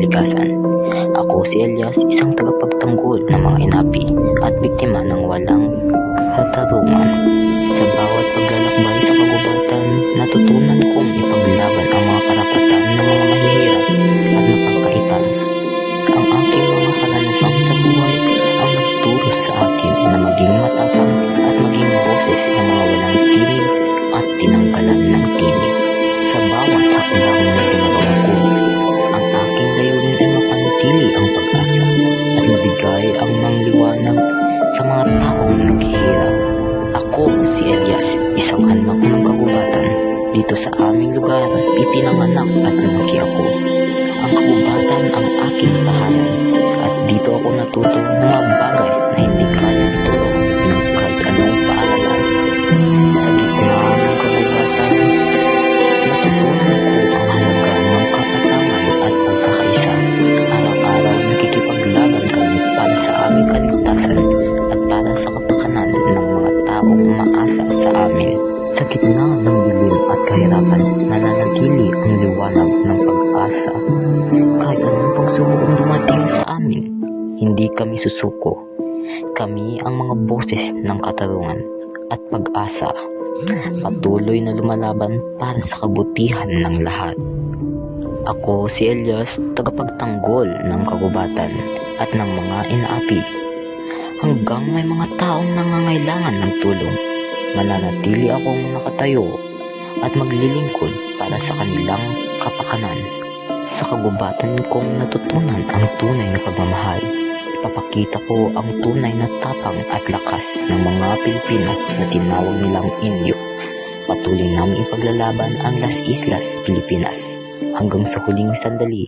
kalikasan. Ako si Elias, isang tagapagtanggol ng mga inapi at biktima ng walang katarungan. Sa bawat paglalakbay sa kagubatan, natutunan kong ipaglaban ang mga karapatan ng mga mahihirap at mapagkaitan. Ang aking mga karanasan sa buhay ang nagturo sa akin na maging matapang at maging boses ng mga walang tinig at tinanggalan ng tinig. Sa bawat hakbang na ginagawa ko, ang aking layunin ay mapanatili ang pag-asa at mabigay ang liwanag sa mga taong naghihirap. Ako si Elias, isang anak ng kagubatan. Dito sa aming lugar, ipinanganak at lumaki ako. Ang kagubatan ang aking tahanan at dito ako natuto ng mga bagay na hindi kayang ituro ng kahit anong paaralan. Sa gitna ng kagubatan, natutunan ko ang halaga ng kapataman at pagkakaisa. Araw-araw nakikipaglaban kami para sa aming kaligtasan at para sa kapakanan ng mga taong umaasa sa amin. Sa gitna ng dilim at kahirapan, nananatili ang liwanag ng pag-asa. Kahit anong pagsubok ang dumating sa amin, hindi kami susuko. Kami ang mga boses ng katarungan at pag-asa. Patuloy na lumalaban para sa kabutihan ng lahat. Ako si Elias, tagapagtanggol ng kagubatan at ng mga inaapi. Hanggang may mga taong nangangailangan ng tulong, mananatili akong nakatayo at maglilingkod para sa kanilang kapakanan. Sa kagubatan kong natutunan ang tunay na pagmamahal. Ipapakita ko ang tunay na tapang at lakas ng mga Pilipino na tinawag nilang Indio. Patuloy namin ipaglalaban ang Las Islas, Pilipinas hanggang sa huling sandali.